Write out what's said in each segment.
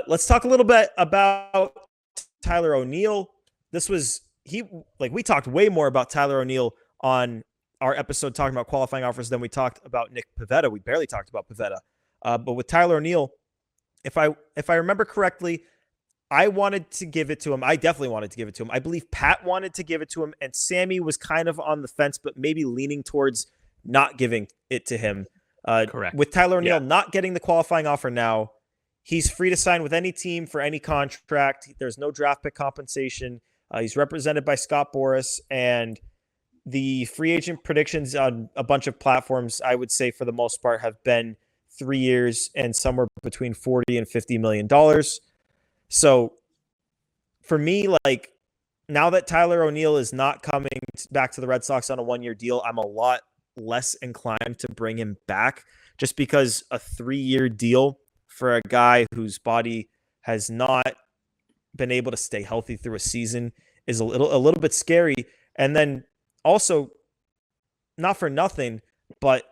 Let's talk a little bit about Tyler O'Neill. We talked way more about Tyler O'Neill on our episode talking about qualifying offers than we talked about Nick Pivetta. We barely talked about Pivetta. But with Tyler O'Neill, if I remember correctly, I wanted to give it to him. I definitely wanted to give it to him. I believe Pat wanted to give it to him, and Sammy was kind of on the fence, but maybe leaning towards not giving it to him. Correct. With Tyler O'Neill not getting the qualifying offer now, he's free to sign with any team for any contract. There's no draft pick compensation. He's represented by Scott Boras, and the free agent predictions on a bunch of platforms, I would say for the most part, have been 3 years and somewhere between $40 and $50 million. So for me, like, now that Tyler O'Neill is not coming back to the Red Sox on a 1-year deal, I'm a lot less inclined to bring him back, just because a 3-year deal for a guy whose body has not been able to stay healthy through a season is a little bit scary. And then also, not for nothing, but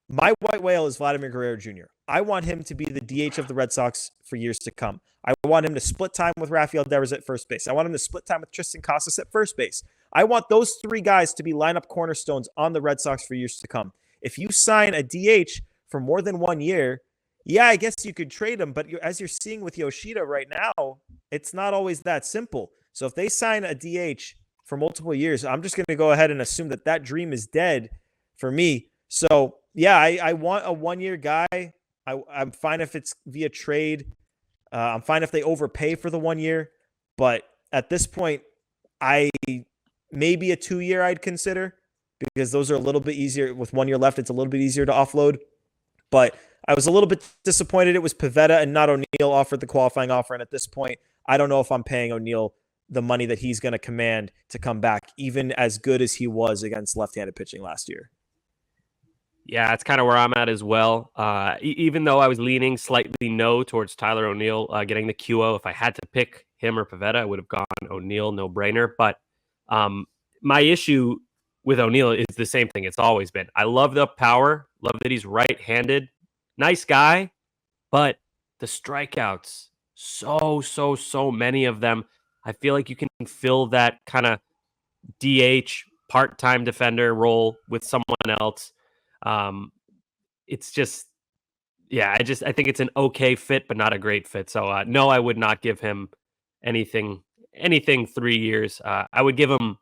my white whale is Vladimir Guerrero Jr. I want him to be the DH of the Red Sox for years to come. I want him to split time with Rafael Devers at first base. I want him to split time with Tristan Casas at first base. I want those 3 guys to be lineup cornerstones on the Red Sox for years to come. If you sign a DH for more than 1 year, yeah, I guess you could trade him, but as you're seeing with Yoshida right now, it's not always that simple. So if they sign a DH for multiple years, I'm just going to go ahead and assume that dream is dead for me. So yeah, I want a 1-year guy. I'm fine if it's via trade. I'm fine if they overpay for the 1 year, but at this point, maybe a 2-year I'd consider, because those are a little bit easier. With 1 year left, it's a little bit easier to offload. But I was a little bit disappointed it was Pivetta and not O'Neill offered the qualifying offer. And at this point, I don't know if I'm paying O'Neill the money that he's going to command to come back, even as good as he was against left-handed pitching last year. Yeah, it's kind of where I'm at as well. Even though I was leaning slightly no towards Tyler O'Neill getting the QO, if I had to pick him or Pivetta, I would have gone O'Neill, no brainer. But my issue with O'Neill is the same thing it's always been. I love the power, love that he's right-handed, nice guy, but the strikeouts, so many of them. I feel like you can fill that kind of DH part-time defender role with someone else. It's just, I think it's an okay fit, but not a great fit. So no, I would not give him anything 3 years. I would give him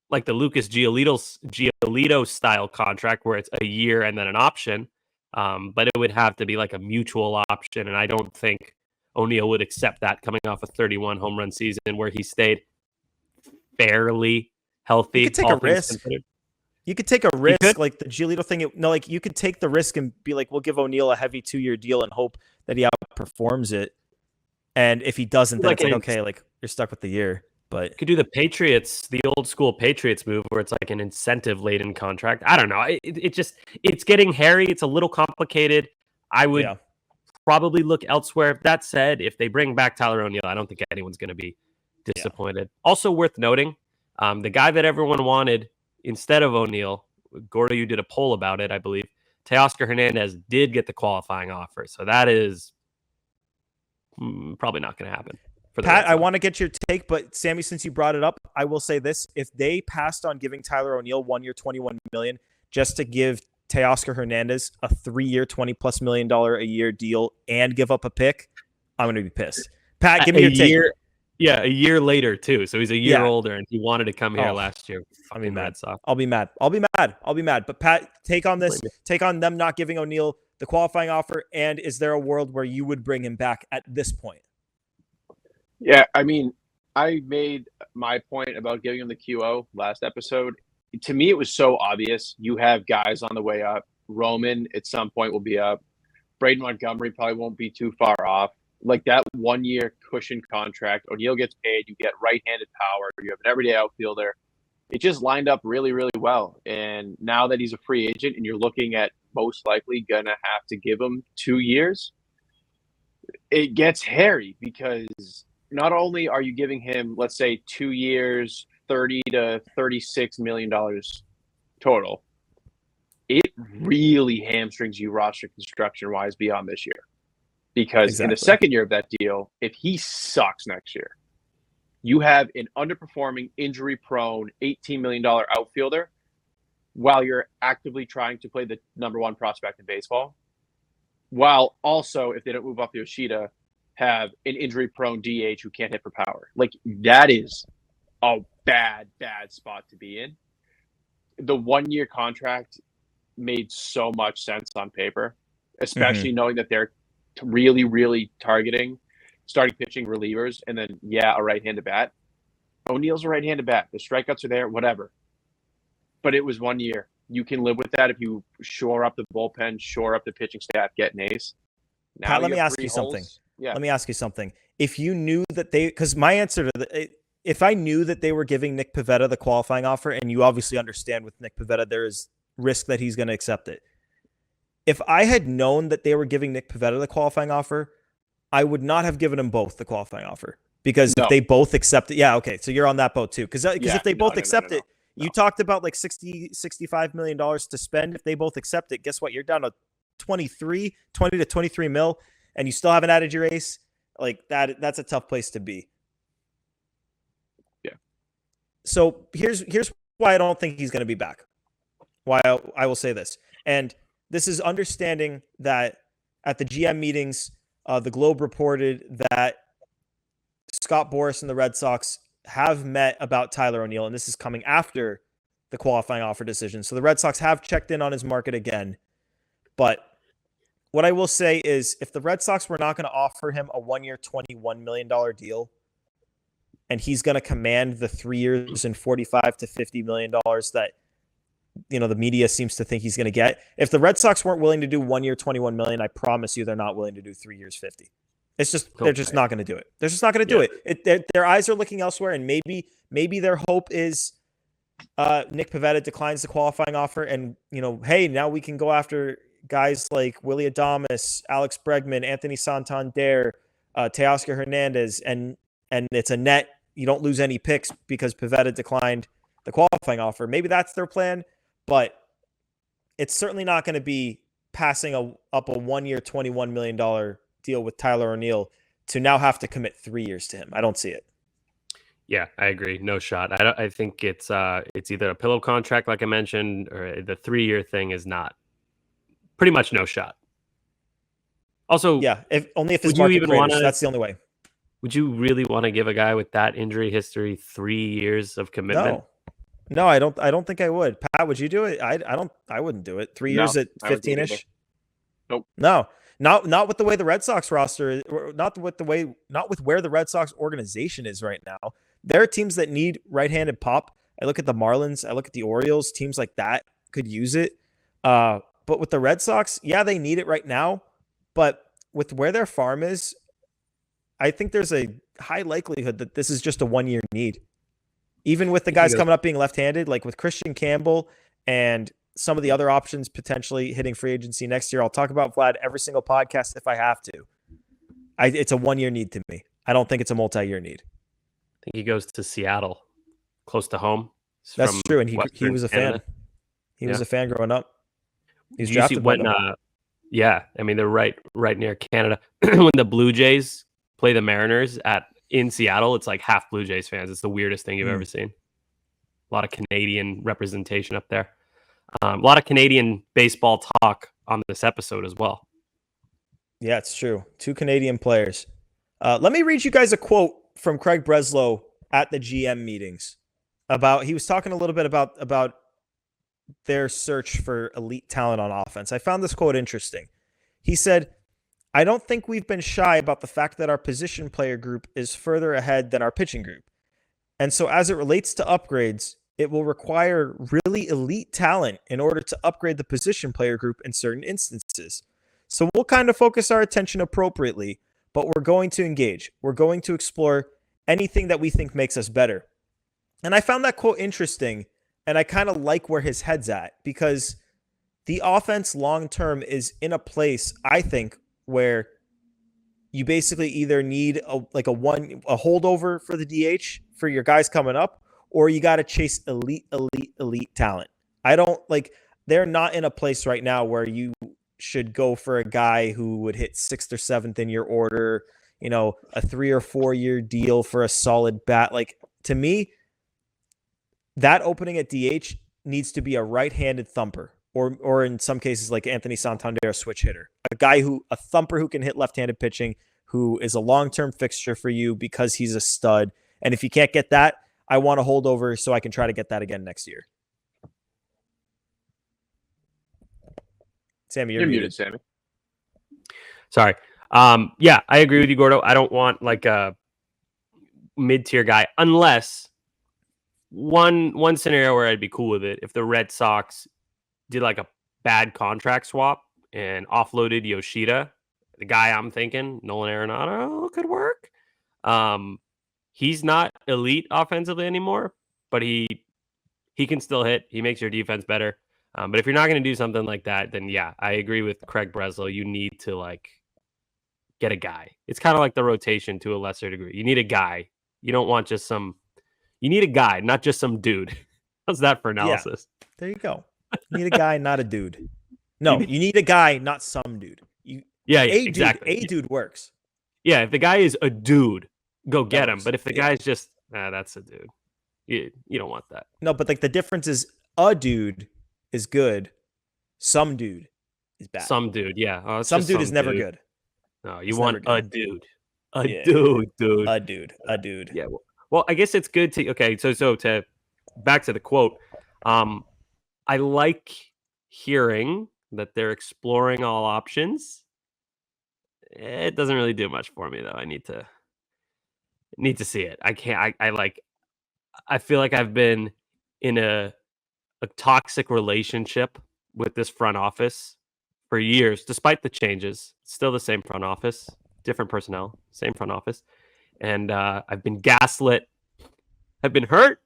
like the Lucas Giolito style contract where it's a year and then an option. But it would have to be like a mutual option. And I don't think O'Neill would accept that coming off a 31 home run season where he stayed fairly healthy. You could take a risk. You could take a risk, like the Giolito thing. You could take the risk and be like, we'll give O'Neill a heavy 2-year deal and hope that he outperforms it. And if he doesn't, then it's like, okay, like you're stuck with the year. But you could do the old school Patriots move where it's like an incentive laden contract. I don't know. It's getting hairy. It's a little complicated. I would probably look elsewhere. That said, if they bring back Tyler O'Neill, I don't think anyone's going to be disappointed. Also worth noting, the guy that everyone wanted instead of O'Neill, Gordo, you did a poll about it, I believe. Teoscar Hernandez did get the qualifying offer. So that is probably not going to happen. Pat, I want to get your take, but Sammy, since you brought it up, I will say this. If they passed on giving Tyler O'Neill 1 year, $21 million, just to give Teoscar Hernandez a 3-year, $20+ million a year deal and give up a pick, I'm going to be pissed. Pat, give me your take. A year later too. So he's a year older, and he wanted to come here last year. I'll be mad. I'll be mad. But Pat, take on this. Take on them not giving O'Neill the qualifying offer. And is there a world where you would bring him back at this point? Yeah, I mean, I made my point about giving him the QO last episode. To me, it was so obvious. You have guys on the way up. Roman at some point will be up. Braden Montgomery probably won't be too far off. Like that 1 year cushion contract, O'Neill gets paid, you get right-handed power, you have an everyday outfielder. It just lined up really, really well. And now that he's a free agent and you're looking at most likely going to have to give him 2 years, it gets hairy because not only are you giving him, let's say, 2 years, $30 to $36 million total, it really hamstrings you roster construction-wise beyond this year. Because in the second year of that deal, if he sucks next year, you have an underperforming, injury-prone, $18 million outfielder while you're actively trying to play the number one prospect in baseball. While also, if they don't move off the Yoshida, have an injury-prone DH who can't hit for power. Like, that is a bad spot to be in. The 1 year contract made so much sense on paper, especially knowing that they're really, really targeting starting pitching relievers and then, a right-handed bat. O'Neill's a right-handed bat. The strikeouts are there, whatever. But it was 1 year. You can live with that if you shore up the bullpen, shore up the pitching staff, get an ace. Now Pat, let me ask you something. Let me ask you something. If you knew that because my answer to if I knew that they were giving Nick Pivetta the qualifying offer, and you obviously understand with Nick Pivetta, there is risk that he's going to accept it. If I had known that they were giving Nick Pivetta the qualifying offer, I would not have given them both the qualifying offer because if they both accept it. Yeah. Okay. So you're on that boat too. Because if they both accept it, you talked about like $65 million to spend. If they both accept it, guess what? You're down to 20 to 23 mil, and you still haven't added your ace. Like that's a tough place to be. Yeah. So here's why I don't think he's going to be back. Why I will say this. And this is understanding that at the GM meetings, the Globe reported that Scott Boras and the Red Sox have met about Tyler O'Neill, and this is coming after the qualifying offer decision. So the Red Sox have checked in on his market again. But what I will say is if the Red Sox were not going to offer him a 1 year, $21 million deal, and he's going to command the 3 years and $45 to $50 million that the media seems to think he's going to get. If the Red Sox weren't willing to do 1 year, $21 million, I promise you they're not willing to do 3 years, $50. It's just they're just not going to do it. They're just not going to do it. Their eyes are looking elsewhere, and maybe their hope is Nick Pivetta declines the qualifying offer, and hey, now we can go after guys like Willie Adames, Alex Bregman, Anthony Santander, Teoscar Hernandez, and it's a net. You don't lose any picks because Pivetta declined the qualifying offer. Maybe that's their plan, but it's certainly not going to be passing up a 1 year, $21 million deal with Tyler O'Neill to now have to commit 3 years to him. I don't see it. Yeah, I agree. No shot. I think it's either a pillow contract, like I mentioned, or the 3 year thing is not. Pretty much no shot. Also, if his market craters, that's the only way. Would you really want to give a guy with that injury history 3 years of commitment? No, I don't think I would. Pat, would you do it? I wouldn't do it. 3 years at 15-ish. Nope. No. Not with the way the Red Sox roster is, not with where the Red Sox organization is right now. There are teams that need right-handed pop. I look at the Marlins, I look at the Orioles, teams like that could use it. But with the Red Sox, they need it right now. But with where their farm is, I think there's a high likelihood that this is just a 1 year need. Even with the guys coming up being left-handed, like with Christian Campbell and some of the other options potentially hitting free agency next year. I'll talk about Vlad every single podcast if I have to. It's a 1 year need to me. I don't think it's a multi-year need. I think he goes to Seattle, close to home. That's true, and he was a fan. He was a fan growing up. He's drafted by them. They're right near Canada. When the Blue Jays play the Mariners in Seattle, it's like half Blue Jays fans. It's the weirdest thing you've ever seen. A lot of Canadian representation up there. A lot of Canadian baseball talk on this episode as well. Yeah, it's true. 2 Canadian players. Let me read you guys a quote from Craig Breslow at the GM meetings. He was talking a little bit about their search for elite talent on offense. I found this quote interesting. He said, "I don't think we've been shy about the fact that our position player group is further ahead than our pitching group. And so as it relates to upgrades, it will require really elite talent in order to upgrade the position player group in certain instances. So we'll kind of focus our attention appropriately, but we're going to engage. We're going to explore anything that we think makes us better." And I found that quote interesting, and I kind of like where his head's at, because the offense long-term is in a place, I think, where you basically either need a holdover for the DH for your guys coming up, or you got to chase elite talent. They're not in a place right now where you should go for a guy who would hit 6th or 7th in your order, a 3 or 4 year deal for a solid bat. Like, to me, that opening at DH needs to be a right-handed thumper, or in some cases like Anthony Santander, a switch hitter, a thumper who can hit left-handed pitching, who is a long-term fixture for you because he's a stud. And if you can't get that, I want to hold over so I can try to get that again next year. Sammy, you're muted. Sammy. Sorry. Yeah, I agree with you, Gordo. I don't want like a mid-tier guy unless one scenario where I'd be cool with it if the Red Sox did like a bad contract swap and offloaded Yoshida. The guy I'm thinking, Nolan Arenado, could work. He's not elite offensively anymore, but he can still hit. He makes your defense better. But if you're not going to do something like that, then yeah, I agree with Craig Breslow. You need to like get a guy. It's kind of like the rotation to a lesser degree. You need a guy. You don't want just some. You need a guy, not just some dude. How's that for analysis? Yeah, there you go. You need a guy, not a dude. No, you need a guy, not some dude. Exactly. A dude works. Yeah, if the guy is a dude, go get him. But if the guy's just, that's a dude. You don't want that. No, but like the difference is a dude is good. Some dude is bad. Some dude, yeah. Oh, some dude is never good. No, you want a dude. Dude. A dude. Yeah. Well, I guess it's good to, okay, so to back to the quote, I like hearing that they're exploring all options. It doesn't really do much for me though. I need to see it. I can't. I feel like I've been in a toxic relationship with this front office for years, despite the changes. It's still the same front office, different personnel, same front office, and I've been gaslit. I've been hurt,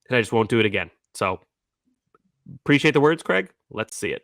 and I just won't do it again. So appreciate the words, Craig. Let's see it.